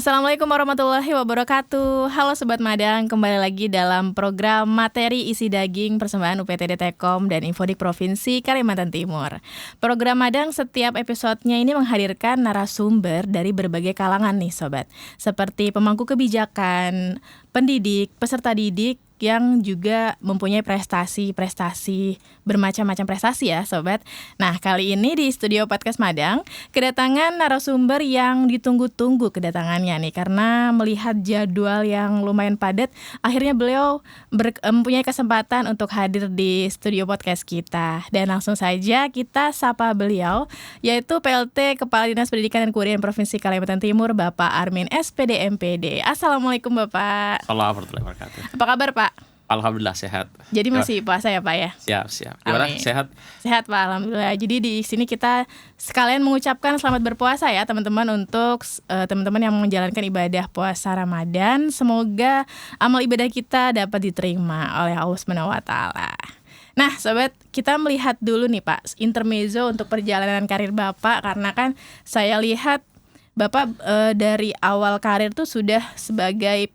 Assalamualaikum warahmatullahi wabarakatuh. Halo Sobat Madang, kembali lagi dalam program Materi Isi Daging persembahan UPTD Tekom dan Infodik Provinsi Kalimantan Timur. Program Madang setiap episodenya ini menghadirkan narasumber dari berbagai kalangan nih Sobat, seperti pemangku kebijakan, pendidik, peserta didik, yang juga mempunyai prestasi bermacam-macam prestasi ya Sobat. Nah kali ini di studio podcast Madang kedatangan narasumber yang ditunggu-tunggu kedatangannya nih, karena melihat jadwal yang lumayan padat, akhirnya beliau mempunyai kesempatan untuk hadir di studio podcast kita. Dan langsung saja kita sapa beliau, yaitu PLT Kepala Dinas Pendidikan dan Kebudayaan Provinsi Kalimantan Timur, Bapak Armin SPD MPD. Assalamualaikum Bapak. Assalamualaikum warahmatullahi wabarakatuh. Apa kabar Pak? Alhamdulillah sehat. Jadi masih puasa ya Pak ya? Siap. Gimana? Amin. Sehat? Sehat Pak, alhamdulillah. Jadi di sini kita sekalian mengucapkan selamat berpuasa ya teman-teman untuk teman-teman yang menjalankan ibadah puasa Ramadan. Semoga amal ibadah kita dapat diterima oleh Allah Subhanahu wa taala. Nah, Sobat, kita melihat dulu nih Pak, intermezzo untuk perjalanan karir Bapak, karena kan saya lihat Bapak dari awal karir tuh sudah sebagai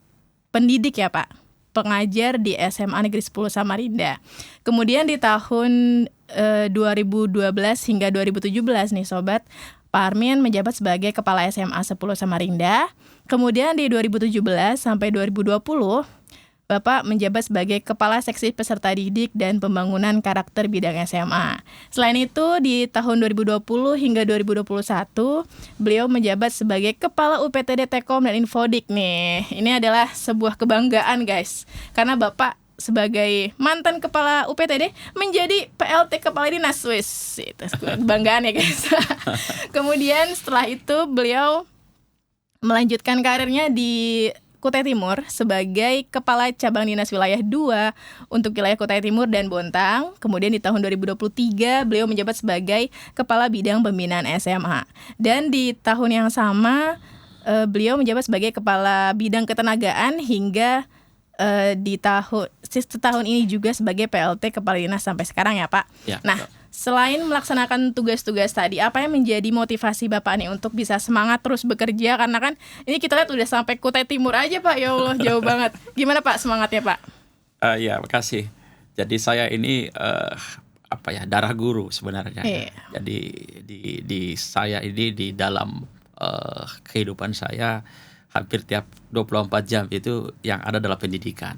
pendidik ya Pak, pengajar di SMA Negeri 10 Samarinda. Kemudian di tahun 2012 hingga 2017 nih Sobat, Pak Armin menjabat sebagai Kepala SMA 10 Samarinda. Kemudian di 2017 sampai 2020, Bapak menjabat sebagai Kepala Seksi Peserta Didik dan Pembangunan Karakter Bidang SMA. Selain itu, di tahun 2020 hingga 2021, beliau menjabat sebagai Kepala UPTD Tekom dan Infodik nih. Ini adalah sebuah kebanggaan guys, karena Bapak sebagai mantan Kepala UPTD menjadi PLT Kepala Dinas. Wis, itu kebanggaan ya guys. Kemudian setelah itu beliau melanjutkan karirnya di Kutai Timur sebagai Kepala Cabang Dinas Wilayah 2 untuk wilayah Kutai Timur dan Bontang. Kemudian di tahun 2023 beliau menjabat sebagai Kepala Bidang Pembinaan SMA. Dan di tahun yang sama beliau menjabat sebagai Kepala Bidang Ketenagaan hingga di tahun ini juga sebagai PLT Kepala Dinas sampai sekarang ya Pak. Ya, nah, selain melaksanakan tugas-tugas tadi, apa yang menjadi motivasi Bapak nih untuk bisa semangat terus bekerja? Karena kan ini kita lihat udah sampai Kutai Timur aja Pak, ya Allah jauh banget. Gimana Pak semangatnya Pak? Ya, makasih. Jadi saya ini darah guru sebenarnya. Iya. Jadi di saya ini di dalam kehidupan saya hampir tiap 24 jam itu yang ada adalah pendidikan.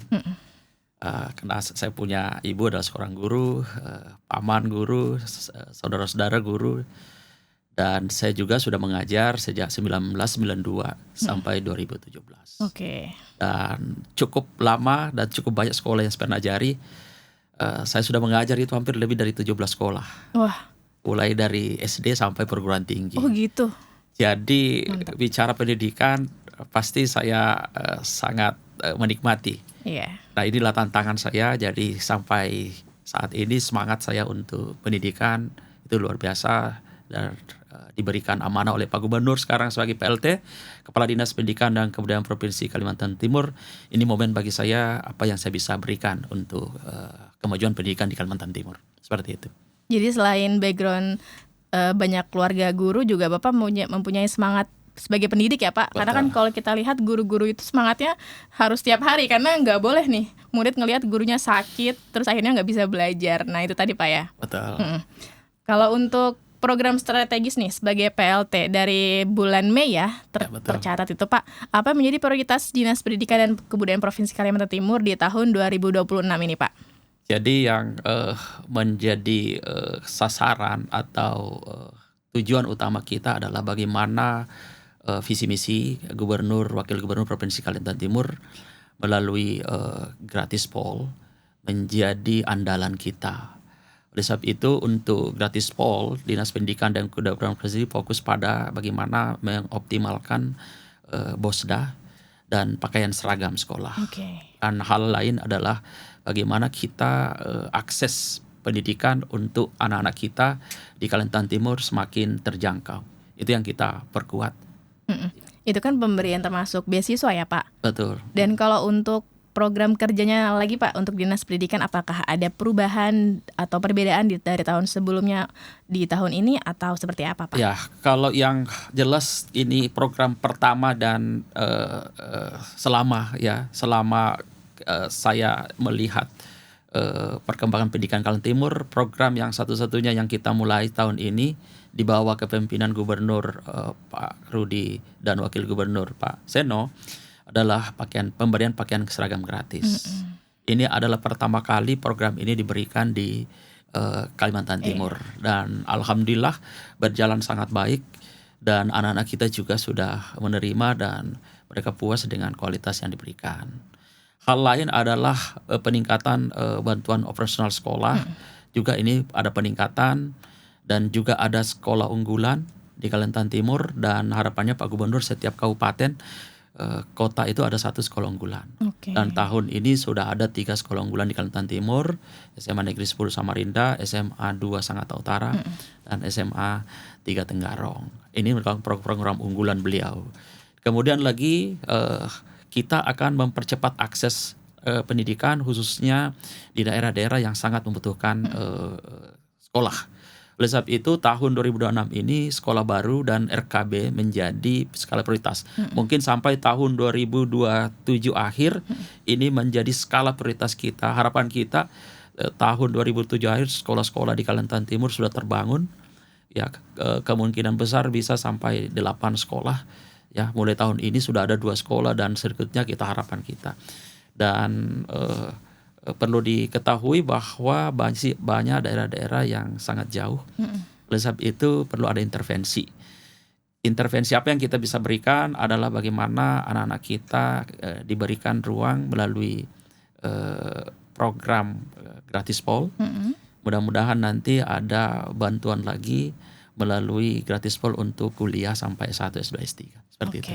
Karena saya punya ibu adalah seorang guru, paman guru, saudara-saudara guru, dan saya juga sudah mengajar sejak 1992 sampai 2017. Oke. Dan cukup lama dan cukup banyak sekolah yang saya pernah ajari. Saya sudah mengajar itu hampir lebih dari 17 sekolah. Wah. Mulai dari SD sampai perguruan tinggi. Oh gitu. Jadi Mantap. bicara pendidikan pasti saya sangat menikmati. Iya. Nah inilah tantangan saya, jadi sampai saat ini semangat saya untuk pendidikan itu luar biasa. Dan diberikan amanah oleh Pak Gubernur sekarang sebagai PLT, Kepala Dinas Pendidikan dan Kebudayaan Provinsi Kalimantan Timur. Ini momen bagi saya apa yang saya bisa berikan untuk kemajuan pendidikan di Kalimantan Timur. Seperti itu. Jadi selain background banyak keluarga guru, juga Bapak mempunyai semangat sebagai pendidik ya Pak. Betul. Karena kan kalau kita lihat guru-guru itu semangatnya harus tiap hari, karena nggak boleh nih murid ngelihat gurunya sakit terus akhirnya nggak bisa belajar. Nah itu tadi Pak ya. Betul. Kalau untuk program strategis nih sebagai PLT dari bulan Mei ya, betul. tercatat itu Pak, apa menjadi prioritas Dinas Pendidikan dan Kebudayaan Provinsi Kalimantan Timur di tahun 2026 ini Pak? Jadi yang menjadi sasaran atau tujuan utama kita adalah bagaimana visi misi Gubernur, Wakil Gubernur Provinsi Kalimantan Timur melalui Gratis Pol menjadi andalan kita. Oleh sebab itu untuk Gratis Pol, Dinas Pendidikan dan Kebudayaan Provinsi fokus pada bagaimana mengoptimalkan BOSDA dan pakaian seragam sekolah. Okay. Dan hal lain adalah bagaimana kita akses pendidikan untuk anak-anak kita di Kalimantan Timur semakin terjangkau. Itu yang kita perkuat. Itu kan pemberian termasuk beasiswa ya Pak? Betul. Dan kalau untuk program kerjanya lagi Pak untuk Dinas Pendidikan, apakah ada perubahan atau perbedaan dari tahun sebelumnya di tahun ini atau seperti apa Pak? Ya, kalau yang jelas ini program pertama dan selama saya melihat perkembangan pendidikan Kalimantan Timur, program yang satu-satunya yang kita mulai tahun ini di bawah kepemimpinan Gubernur Pak Rudi dan Wakil Gubernur Pak Seno adalah pemberian pakaian seragam gratis. Ini adalah pertama kali program ini diberikan di Kalimantan Timur, dan alhamdulillah berjalan sangat baik, dan anak-anak kita juga sudah menerima dan mereka puas dengan kualitas yang diberikan. Hal lain adalah peningkatan bantuan operasional sekolah. Juga ini ada peningkatan, dan juga ada sekolah unggulan di Kalimantan Timur, dan harapannya Pak Gubernur setiap kabupaten kota itu ada satu sekolah unggulan. Dan tahun ini sudah ada 3 sekolah unggulan di Kalimantan Timur, SMA Negeri 10 Samarinda, SMA 2 Sangatta Utara, dan SMA 3 Tenggarong. Ini merupakan program unggulan beliau. Kemudian lagi kita akan mempercepat akses pendidikan khususnya di daerah-daerah yang sangat membutuhkan sekolah. Oleh sebab itu tahun 2026 ini sekolah baru dan RKB menjadi skala prioritas. Mungkin sampai tahun 2027 akhir ini menjadi skala prioritas kita. Harapan kita tahun 2007 akhir sekolah-sekolah di Kalimantan Timur sudah terbangun. Ya, kemungkinan besar bisa sampai 8 sekolah. Ya, mulai tahun ini sudah ada 2 sekolah dan berikutnya kita harapan kita. Dan perlu diketahui bahwa banyak daerah-daerah yang sangat jauh. Oleh sebab itu perlu ada intervensi. Intervensi apa yang kita bisa berikan adalah bagaimana anak-anak kita diberikan ruang melalui program gratis POL. Mudah-mudahan nanti ada bantuan lagi melalui gratis POL untuk kuliah sampai S1, S2, S3. Seperti itu.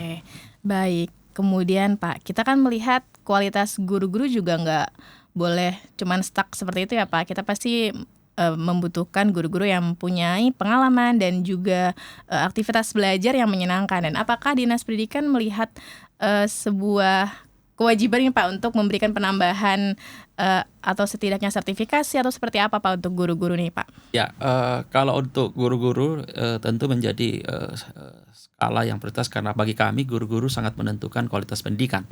Baik. Kemudian Pak, kita kan melihat kualitas guru-guru juga nggak boleh cuman stuck seperti itu ya Pak. Kita pasti membutuhkan guru-guru yang mempunyai pengalaman dan juga aktivitas belajar yang menyenangkan. Dan apakah Dinas Pendidikan melihat sebuah kewajiban nih Pak untuk memberikan penambahan atau setidaknya sertifikasi atau seperti apa Pak untuk guru-guru nih Pak? Ya, kalau untuk guru-guru tentu menjadi skala yang prioritas, karena bagi kami guru-guru sangat menentukan kualitas pendidikan.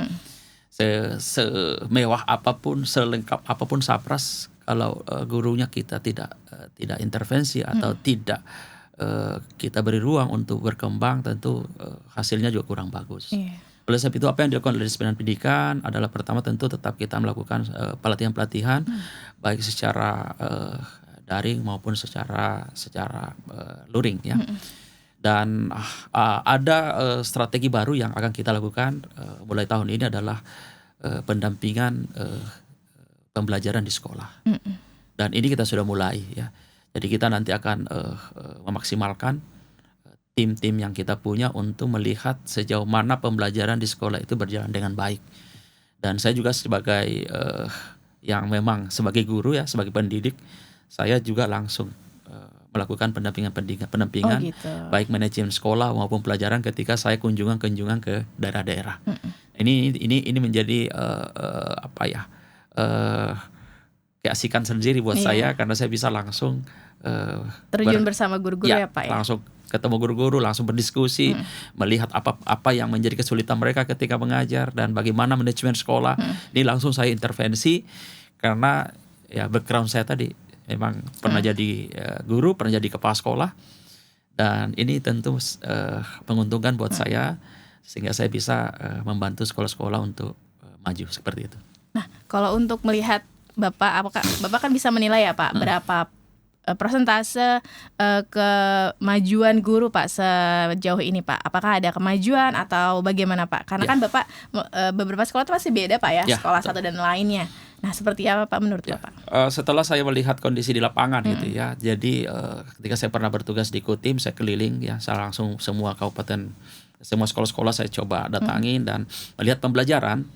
Semewah apapun, selengkap apapun Sapras, kalau gurunya kita tidak intervensi atau tidak kita beri ruang untuk berkembang, tentu hasilnya juga kurang bagus. Oleh sebab itu apa yang dilakukan oleh Dinas Pendidikan adalah pertama tentu tetap kita melakukan pelatihan-pelatihan baik secara daring maupun secara luring ya. Dan ada strategi baru yang akan kita lakukan mulai tahun ini adalah pendampingan pembelajaran di sekolah. Dan ini kita sudah mulai ya. Jadi kita nanti akan memaksimalkan tim-tim yang kita punya untuk melihat sejauh mana pembelajaran di sekolah itu berjalan dengan baik. Dan saya juga sebagai yang memang sebagai guru ya, sebagai pendidik, saya juga langsung melakukan pendampingan baik manajemen sekolah maupun pelajaran ketika saya kunjungan ke daerah-daerah. Ini menjadi keasikan sendiri buat saya, karena saya bisa langsung terjun bersama guru-guru ya Pak ya. Langsung ketemu guru-guru, langsung berdiskusi, melihat apa yang menjadi kesulitan mereka ketika mengajar dan bagaimana manajemen sekolah. Ini langsung saya intervensi, karena ya background saya tadi memang pernah jadi guru, pernah jadi kepala sekolah, dan ini tentu menguntungkan buat saya, sehingga saya bisa membantu sekolah-sekolah untuk maju seperti itu. Nah, kalau untuk melihat Bapak kan bisa menilai ya Pak berapa persentase kemajuan guru Pak sejauh ini Pak? Apakah ada kemajuan atau bagaimana Pak? Karena kan Bapak beberapa sekolah itu masih beda Pak ya, sekolah satu dan lainnya. Nah, seperti apa Pak menurut Bapak? Setelah saya melihat kondisi di lapangan gitu ya, jadi ketika saya pernah bertugas di Kotim, saya keliling ya, saya langsung semua kabupaten, semua sekolah-sekolah saya coba datangin dan melihat pembelajaran.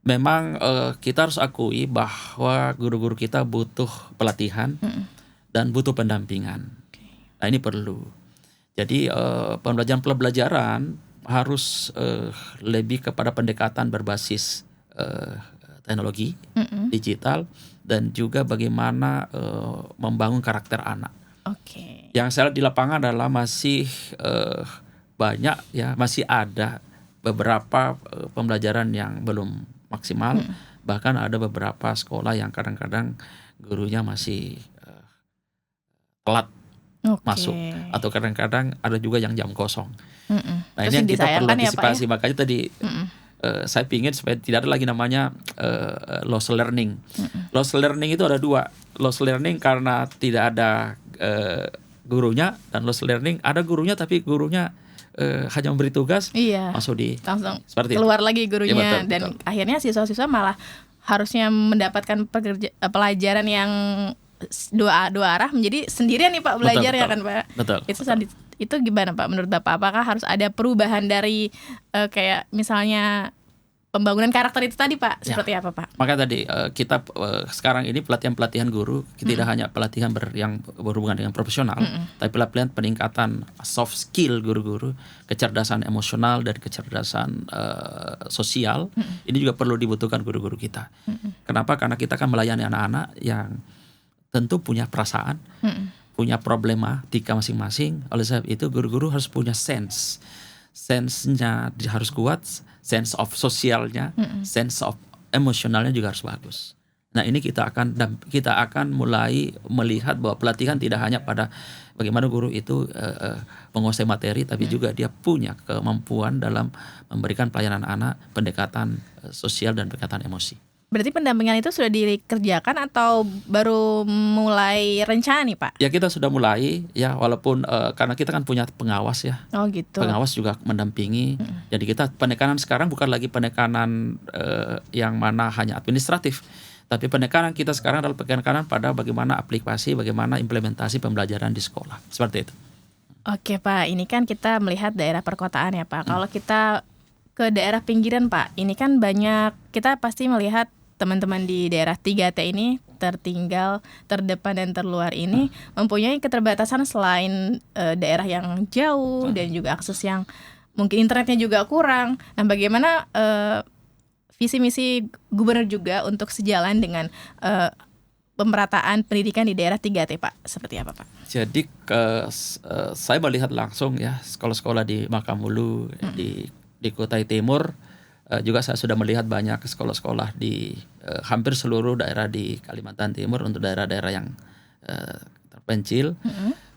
Memang kita harus akui bahwa guru-guru kita butuh pelatihan dan butuh pendampingan. Nah, ini perlu. Jadi pembelajaran harus lebih kepada pendekatan berbasis teknologi, digital, dan juga bagaimana membangun karakter anak. Oke. Yang saya lihat di lapangan adalah masih banyak ya, masih ada beberapa pembelajaran yang belum maksimal. Bahkan ada beberapa sekolah yang kadang-kadang gurunya masih telat masuk, atau kadang-kadang ada juga yang jam kosong. Nah, ini yang kita perlu antisipasi. Makanya tadi saya pingin supaya tidak ada lagi namanya lost learning. Lost learning itu ada dua. Lost learning karena tidak ada gurunya, dan lost learning ada gurunya tapi gurunya hanya memberi tugas, masuk di langsung seperti keluar itu. lagi gurunya, Ya, betul, dan betul. akhirnya siswa-siswa malah harusnya mendapatkan pelajaran yang dua arah menjadi sendirian nih Pak belajar, betul, ya kan Pak? Betul. Itu gimana Pak menurut Bapak? Apakah harus ada perubahan dari kayak misalnya pembangunan karakter itu tadi Pak? Seperti apa Pak? Maka tadi kita sekarang ini pelatihan guru tidak hanya pelatihan yang berhubungan dengan profesional, tapi pelatihan peningkatan soft skill guru-guru, kecerdasan emosional dan kecerdasan sosial. Ini juga perlu dibutuhkan guru-guru kita. Kenapa? Karena kita kan melayani anak-anak yang tentu punya perasaan, punya problematika masing-masing. Oleh sebab itu guru-guru harus punya sense-nya harus kuat, sense of sosialnya, sense of emosionalnya juga harus bagus. Nah, ini kita akan mulai melihat bahwa pelatihan tidak hanya pada bagaimana guru itu menguasai materi, tapi juga dia punya kemampuan dalam memberikan pelayanan anak, pendekatan sosial dan pendekatan emosi. Berarti pendampingan itu sudah dikerjakan atau baru mulai rencana nih Pak? Ya, kita sudah mulai ya, walaupun karena kita kan punya pengawas ya. Oh gitu. Pengawas juga mendampingi. Jadi kita penekanan sekarang bukan lagi penekanan yang mana hanya administratif, tapi penekanan kita sekarang adalah penekanan pada bagaimana aplikasi, bagaimana implementasi pembelajaran di sekolah. Seperti itu. Oke Pak, ini kan kita melihat daerah perkotaan ya Pak. Kalau kita ke daerah pinggiran Pak, ini kan banyak, kita pasti melihat teman-teman di daerah 3T ini tertinggal, terdepan dan terluar ini mempunyai keterbatasan selain daerah yang jauh dan juga akses yang mungkin internetnya juga kurang. Nah, bagaimana visi misi gubernur juga untuk sejalan dengan pemerataan pendidikan di daerah 3T Pak? Seperti apa Pak? Jadi saya melihat langsung ya sekolah-sekolah di Makamulu, di Kutai Timur. Juga saya sudah melihat banyak sekolah-sekolah di hampir seluruh daerah di Kalimantan Timur untuk daerah-daerah yang terpencil.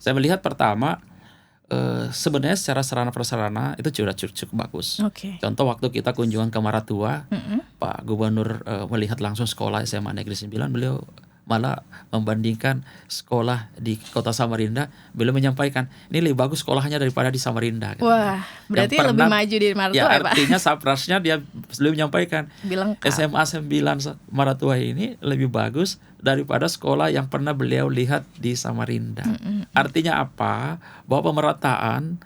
Saya melihat pertama sebenarnya secara sarana prasarana itu sudah cukup bagus. Contoh waktu kita kunjungan ke Maratua, Pak Gubernur melihat langsung sekolah SMA Negeri 9, beliau malah membandingkan sekolah di kota Samarinda, beliau menyampaikan ini lebih bagus sekolahnya daripada di Samarinda. Wah, berarti lebih maju di Maratua ya Pak? Artinya saprasnya dia beliau menyampaikan SMA 9 Maratua ini lebih bagus daripada sekolah yang pernah beliau lihat di Samarinda. Artinya apa? Bahwa pemerataan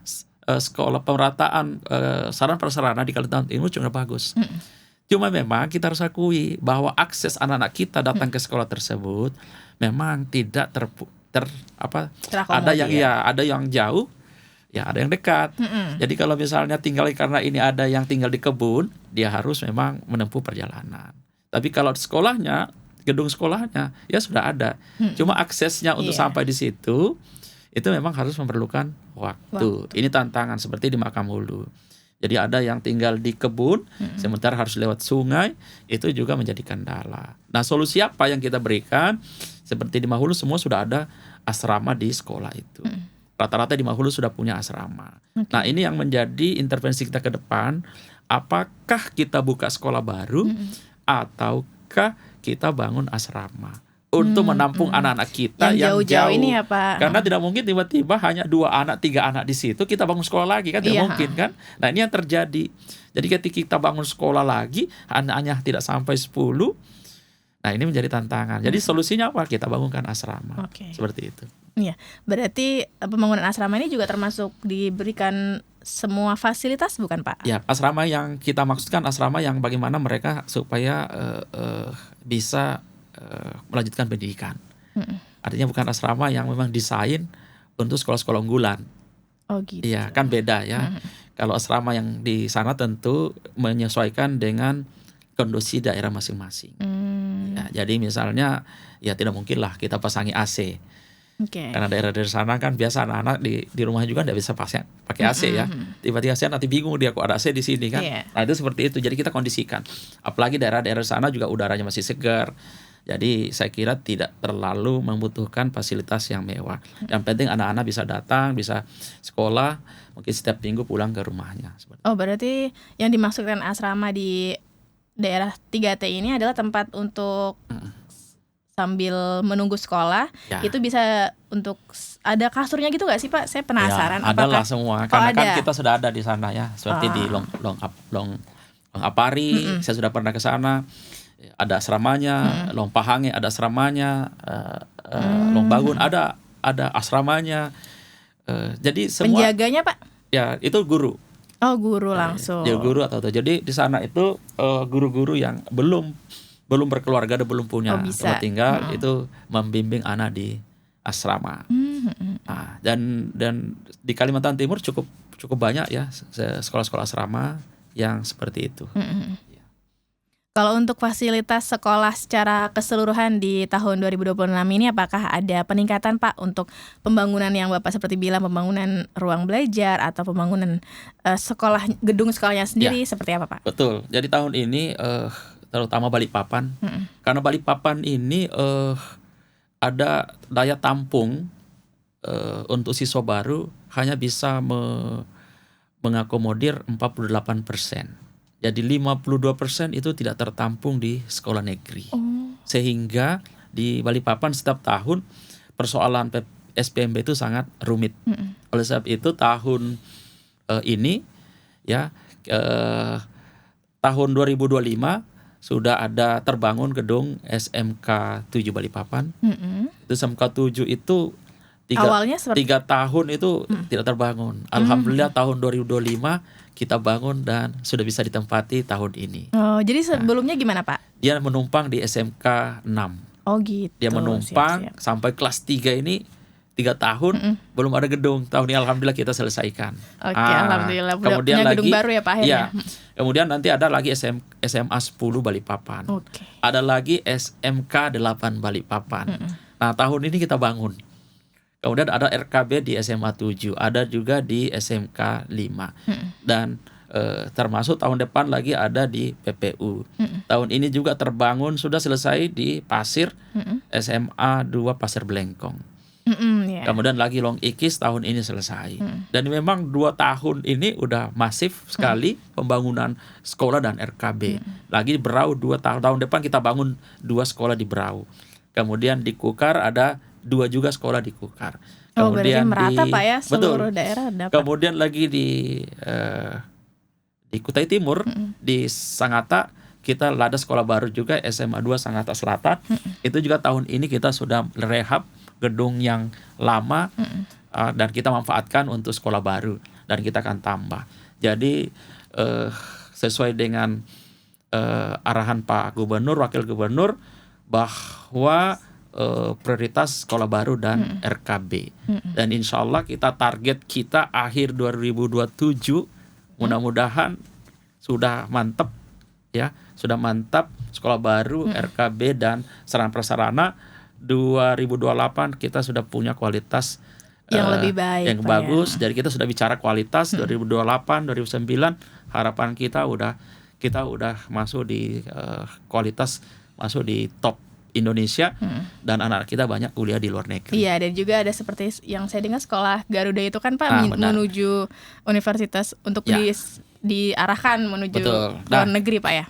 sarana prasarana di Kalimantan Timur cukup bagus. Cuma memang kita harus akui bahwa akses anak-anak kita datang ke sekolah tersebut memang tidak ada yang ada yang jauh, ya ada yang dekat. Jadi kalau misalnya tinggal karena ini ada yang tinggal di kebun, dia harus memang menempuh perjalanan. Tapi kalau sekolahnya, gedung sekolahnya ya sudah ada. Cuma aksesnya untuk sampai di situ itu memang harus memerlukan waktu. Ini tantangan seperti di Makamulu. Jadi ada yang tinggal di kebun, sementara harus lewat sungai, itu juga menjadi kendala. Nah, solusi apa yang kita berikan? Seperti di Mahulu semua sudah ada asrama di sekolah itu. Rata-rata di Mahulu sudah punya asrama. Nah, ini yang menjadi intervensi kita ke depan. Apakah kita buka sekolah baru ataukah kita bangun asrama untuk menampung anak-anak kita yang jauh ini ya Pak. Karena tidak mungkin tiba-tiba hanya 2 anak, 3 anak di situ kita bangun sekolah lagi kan, tidak mungkin kan. Nah, ini yang terjadi. Jadi ketika kita bangun sekolah lagi anaknya tidak sampai 10. Nah, ini menjadi tantangan. Jadi solusinya apa? Kita bangunkan asrama. Seperti itu. Iya, berarti pembangunan asrama ini juga termasuk diberikan semua fasilitas bukan Pak? Ya, asrama yang kita maksudkan asrama yang bagaimana mereka supaya bisa melanjutkan pendidikan. Artinya bukan asrama yang memang desain untuk sekolah-sekolah unggulan. Oh gitu. Iya, kan beda ya. Kalau asrama yang di sana tentu menyesuaikan dengan kondisi daerah masing-masing. Ya, jadi misalnya ya tidak mungkin lah kita pasangi AC. Karena daerah-daerah sana kan biasa anak-anak di rumah juga tidak bisa pakai AC ya. Tiba-tiba saya nanti bingung dia kok ada AC di sini kan. Nah itu seperti itu. Jadi kita kondisikan. Apalagi daerah-daerah sana juga udaranya masih segar. Jadi saya kira tidak terlalu membutuhkan fasilitas yang mewah. Yang penting anak-anak bisa datang, bisa sekolah, mungkin setiap minggu pulang ke rumahnya. Oh berarti yang dimaksudkan asrama di daerah 3T ini adalah tempat untuk sambil menunggu sekolah, itu bisa untuk ada kasurnya gitu nggak sih Pak? Saya penasaran. Ya, adalah semua, karena kan kita sudah ada di sana ya, seperti di Long Apari, saya sudah pernah ke sana, ada asramanya, Long Pahange ada asramanya, Long Bagun ada asramanya, jadi semua. Penjaganya Pak? Ya itu guru. Oh guru langsung. Ya guru atau jadi di sana itu guru-guru yang belum berkeluarga dan belum punya tempat tinggal itu membimbing anak di asrama. Nah, dan di Kalimantan Timur cukup banyak ya sekolah-sekolah asrama yang seperti itu. Kalau untuk fasilitas sekolah secara keseluruhan di tahun 2026 ini apakah ada peningkatan Pak untuk pembangunan yang Bapak seperti bilang, pembangunan ruang belajar atau pembangunan gedung sekolahnya sendiri seperti apa Pak? Betul. Jadi tahun ini terutama Balikpapan, karena Balikpapan ini ada daya tampung untuk siswa baru hanya bisa mengakomodir 48%. Jadi 52% itu tidak tertampung di sekolah negeri. Sehingga di Balikpapan setiap tahun persoalan SPMB itu sangat rumit. Oleh sebab itu tahun ini ya tahun 2025 sudah ada terbangun gedung SMK 7 Balikpapan. Itu SMK 7 itu awalnya 3 tahun itu tidak terbangun. Alhamdulillah tahun 2025 kita bangun dan sudah bisa ditempati tahun ini. Oh, jadi sebelumnya gimana Pak? Dia menumpang di SMK 6. Oh gitu. Dia menumpang sampai kelas 3 ini 3 tahun belum ada gedung. Tahun ini alhamdulillah kita selesaikan. Oke, alhamdulillah. Kemudian punya gedung baru ya Pak akhirnya. Ya, kemudian nanti ada lagi SMA 10 Balikpapan. Ada lagi SMK 8 Balikpapan. Nah, tahun ini kita bangun. Kemudian ada RKB di SMA 7, ada juga di SMK 5. Dan termasuk tahun depan lagi ada di PPU. Tahun ini juga terbangun, sudah selesai di Pasir, SMA 2 Pasir Belengkong. Kemudian lagi Long Ikis tahun ini selesai. Dan memang 2 tahun ini udah masif sekali pembangunan sekolah dan RKB. Lagi di Berau 2 tahun depan kita bangun 2 sekolah di Berau. Kemudian di Kukar ada 2 juga sekolah di Kukar. Kemudian berarti merata Pak ya seluruh daerah dapat. Kemudian lagi di Kutai Timur, di Sangatta kita ada sekolah baru juga SMA 2 Sangatta Selatan. Itu juga tahun ini kita sudah rehab gedung yang lama dan kita manfaatkan untuk sekolah baru dan kita akan tambah. Jadi sesuai dengan arahan Pak Gubernur, Wakil Gubernur bahwa prioritas sekolah baru dan RKB. Dan insya Allah kita target kita akhir 2027 mudah-mudahan sudah mantap ya, sudah mantap sekolah baru, RKB dan sarana prasarana. 2028 kita sudah punya kualitas yang lebih baik, yang bagus. Jadi kita sudah bicara kualitas 2028, 2029 harapan kita udah masuk di kualitas, masuk di top Indonesia dan anak kita banyak kuliah di luar negeri. Iya, dan juga ada seperti yang saya dengar sekolah Garuda itu kan Pak menuju universitas untuk diarahkan menuju luar negeri Pak ya.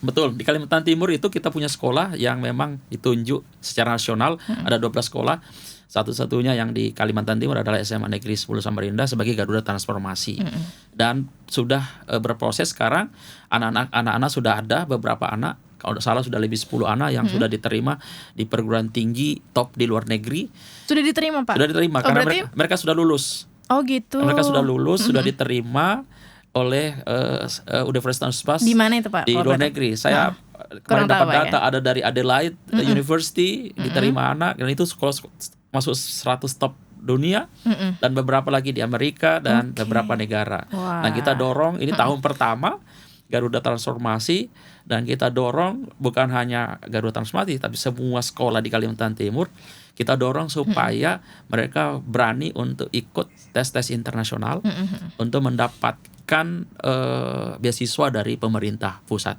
Betul, di Kalimantan Timur itu kita punya sekolah yang memang ditunjuk secara nasional, ada 12 sekolah. Satu-satunya yang di Kalimantan Timur adalah SMA Negeri 10 Samarinda sebagai Garuda Transformasi. Dan sudah berproses sekarang, anak-anak sudah ada beberapa anak, kalau tidak salah sudah lebih 10 anak yang sudah diterima di perguruan tinggi top di luar negeri. Sudah diterima Pak? Sudah diterima, karena mereka sudah lulus. Oh gitu. Mereka sudah lulus, sudah diterima oleh Universitas di mana itu Pak? Di luar negeri. Saya kemarin dapat data ada dari Adelaide University diterima anak, dan itu sekolah masuk 100 top dunia, dan beberapa lagi di Amerika dan beberapa negara. Nah kita dorong ini tahun pertama Garuda Transformasi, dan kita dorong bukan hanya Garuda Transformasi tapi semua sekolah di Kalimantan Timur kita dorong supaya mereka berani untuk ikut tes-tes internasional untuk mendapatkan beasiswa dari pemerintah pusat.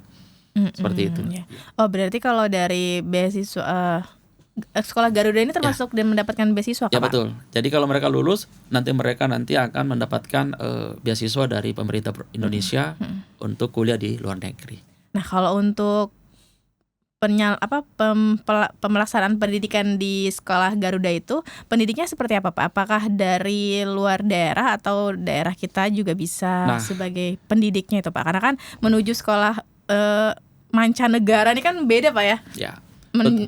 Seperti itu. Ya. Oh, berarti kalau dari beasiswa sekolah Garuda ini termasuk dan mendapatkan beasiswa, Ya Pak? betul. Jadi kalau mereka lulus, mereka nanti akan mendapatkan beasiswa dari pemerintah Indonesia untuk kuliah di luar negeri. Nah, kalau untuk pemelaksanaan pendidikan di sekolah Garuda itu pendidiknya seperti apa, Pak? Apakah dari luar daerah atau daerah kita juga bisa sebagai pendidiknya itu, Pak? Karena kan menuju sekolah mancanegara ini kan beda, Pak ya? Ya.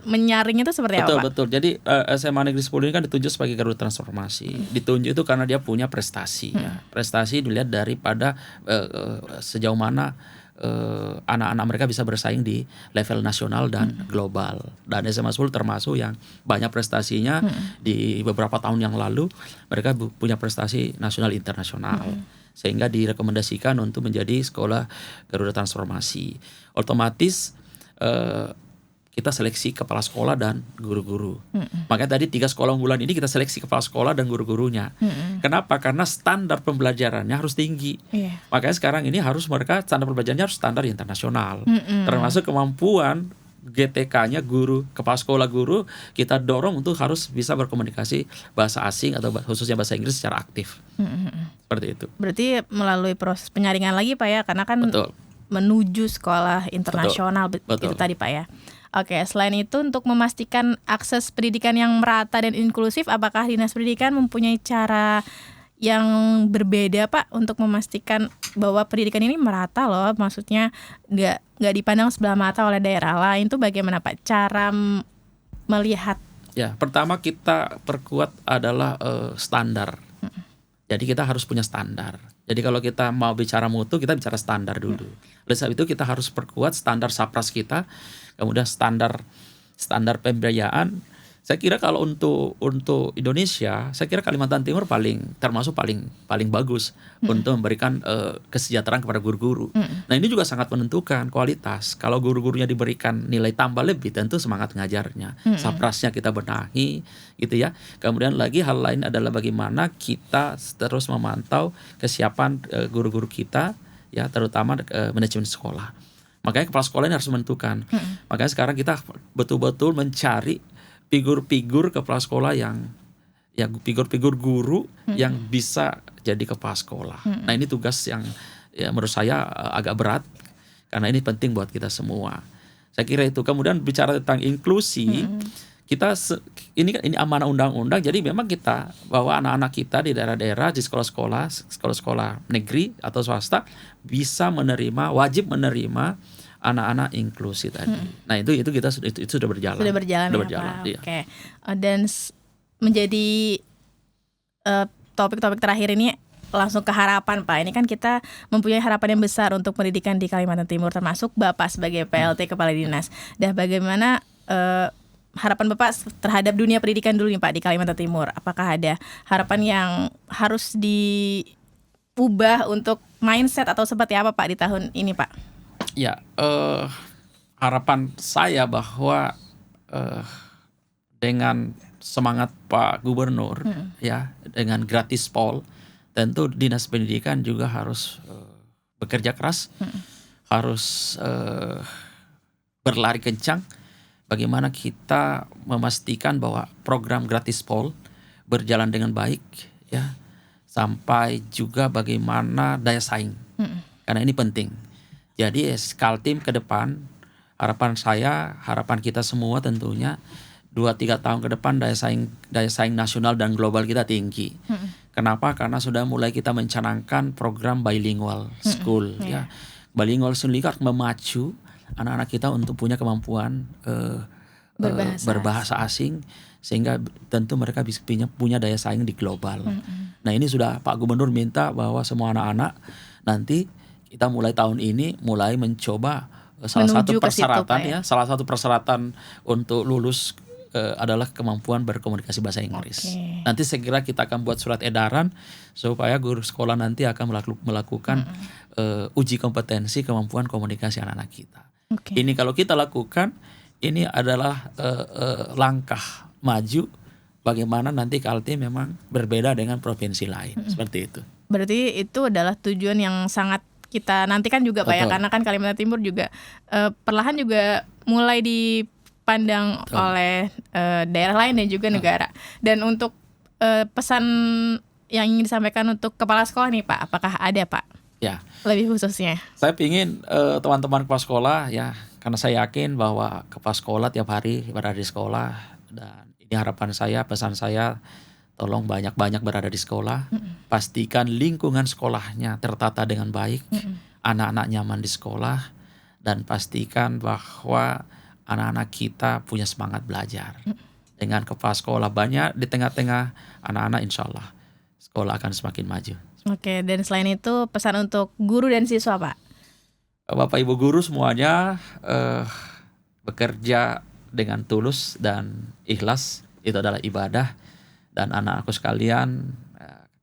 Menyaring itu seperti apa, Pak? Betul. Jadi SMA Negeri 10 ini kan ditunjuk sebagai Garuda Transformasi. Ditunjuk itu karena dia punya prestasi. Ya. Prestasi dilihat daripada sejauh mana anak-anak mereka bisa bersaing di level nasional dan global. Dan SMA 10 termasuk yang banyak prestasinya. Di beberapa tahun yang lalu mereka punya prestasi nasional internasional, sehingga direkomendasikan untuk menjadi sekolah Garuda Transformasi. Otomatis kita seleksi kepala sekolah dan guru-guru. Makanya tadi 3 sekolah unggulan ini kita seleksi kepala sekolah dan guru-gurunya. Kenapa? Karena standar pembelajarannya harus tinggi. Makanya sekarang ini mereka standar pembelajarannya harus standar internasional. Termasuk kemampuan GTK-nya guru, kepala sekolah guru, kita dorong untuk harus bisa berkomunikasi bahasa asing atau khususnya bahasa Inggris secara aktif. Seperti itu. Berarti melalui proses penyaringan lagi, Pak ya, karena kan menuju sekolah internasional. Itu tadi, Pak ya. Oke, selain itu untuk memastikan akses pendidikan yang merata dan inklusif, apakah Dinas Pendidikan mempunyai cara yang berbeda, Pak, untuk memastikan bahwa pendidikan ini merata loh, maksudnya nggak dipandang sebelah mata oleh daerah lain, itu bagaimana, Pak, cara melihat? Ya, pertama kita perkuat adalah standar. Jadi kita harus punya standar. Jadi kalau kita mau bicara mutu, kita bicara standar dulu. Oleh sebab itu kita harus perkuat standar SAPRAS kita, kemudian standar pembiayaan. Saya kira kalau untuk Indonesia, saya kira Kalimantan Timur termasuk paling bagus untuk memberikan kesejahteraan kepada guru-guru. Nah, ini juga sangat menentukan kualitas. Kalau guru-gurunya diberikan nilai tambah lebih, tentu semangat ngajarnya. Saprasnya kita benahi, gitu ya. Kemudian lagi hal lain adalah bagaimana kita terus memantau kesiapan guru-guru kita, ya, terutama manajemen sekolah. Makanya kepala sekolah ini harus menentukan. Makanya sekarang kita betul-betul mencari figur-figur kepala sekolah yang figur-figur guru yang bisa jadi kepala sekolah. Nah, ini tugas yang menurut saya agak berat karena ini penting buat kita semua. Saya kira itu. Kemudian bicara tentang inklusi, kita ini amanah undang-undang. Jadi memang kita bahwa anak-anak kita di daerah-daerah di sekolah-sekolah negeri atau swasta bisa wajib menerima anak-anak inklusi tadi. Nah, itu kita sudah berjalan. Sudah berjalan. Iya. Oke. Dan menjadi topik-topik terakhir ini langsung ke harapan, Pak. Ini kan kita mempunyai harapan yang besar untuk pendidikan di Kalimantan Timur, termasuk Bapak sebagai PLT Kepala Dinas. Dan bagaimana harapan Bapak terhadap dunia pendidikan dulu nih, Pak, di Kalimantan Timur? Apakah ada harapan yang harus diubah untuk mindset atau seperti apa, Pak, di tahun ini, Pak? Ya, harapan saya bahwa dengan semangat Pak Gubernur, ya, dengan gratis pol, tentu Dinas Pendidikan juga harus bekerja keras, harus berlari kencang. Bagaimana kita memastikan bahwa program gratis pol berjalan dengan baik, ya, sampai juga bagaimana daya saing, karena ini penting. Jadi Kaltim ke depan, harapan kita semua tentunya 2-3 tahun ke depan daya saing nasional dan global kita tinggi. Kenapa? Karena sudah mulai kita mencanangkan program bilingual school, ya. Bilingual school akan memacu anak-anak kita untuk punya kemampuan berbahasa asing, sehingga tentu mereka bisa punya daya saing di global. Nah, ini sudah Pak Gubernur minta bahwa semua anak-anak nanti kita mulai tahun ini mulai mencoba salah satu persyaratan untuk lulus adalah kemampuan berkomunikasi bahasa Inggris. Oke. Nanti segera kita akan buat surat edaran supaya guru sekolah nanti akan melakukan uji kompetensi kemampuan komunikasi anak-anak kita. Oke. Ini kalau kita lakukan, ini adalah langkah maju bagaimana nanti Kaltim memang berbeda dengan provinsi lain, seperti itu. Berarti itu adalah tujuan yang sangat kita nantikan juga Pak ya, Betul. karena kan Kalimantan Timur juga perlahan juga mulai dipandang Betul. oleh daerah lain dan juga negara. Dan untuk pesan yang ingin disampaikan untuk kepala sekolah nih Pak, apakah ada Pak Ya, lebih khususnya? saya ingin teman-teman kepala sekolah ya, karena saya yakin bahwa kepala sekolah tiap hari berada di sekolah, dan ini harapan saya, pesan saya, tolong banyak-banyak berada di sekolah. Pastikan lingkungan sekolahnya tertata dengan baik, anak-anak nyaman di sekolah, dan pastikan bahwa anak-anak kita punya semangat belajar. Dengan kepala sekolah banyak di tengah-tengah anak-anak, insya Allah sekolah akan semakin maju. Oke, dan selain itu pesan untuk guru dan siswa Pak? Bapak Ibu guru semuanya bekerja dengan tulus dan ikhlas, itu adalah ibadah. Dan anak-anakku sekalian,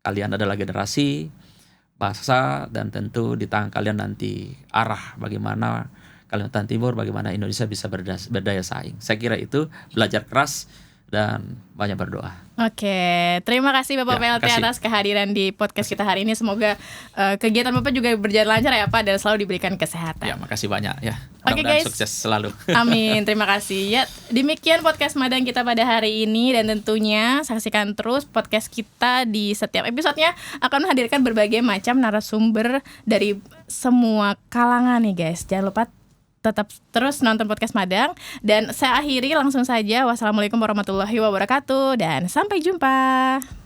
kalian adalah generasi bangsa, dan tentu di tangan kalian nanti arah bagaimana Kalimantan Timur, bagaimana Indonesia bisa berdaya saing. Saya kira itu, belajar keras dan banyak berdoa. Oke, terima kasih Bapak Ya, PLT kasih. atas kehadiran di podcast kita hari ini. Semoga kegiatan Bapak juga berjalan lancar ya Pak, dan selalu diberikan kesehatan. Ya, makasih banyak ya. Oke, Mudah-mudahan guys. sukses selalu. Amin, terima kasih. Ya, demikian podcast Madang kita pada hari ini, dan tentunya saksikan terus podcast kita di setiap episodenya akan menghadirkan berbagai macam narasumber dari semua kalangan nih guys. Jangan lupa tetap terus nonton podcast Madang, dan saya akhiri langsung saja. Wassalamualaikum warahmatullahi wabarakatuh dan sampai jumpa.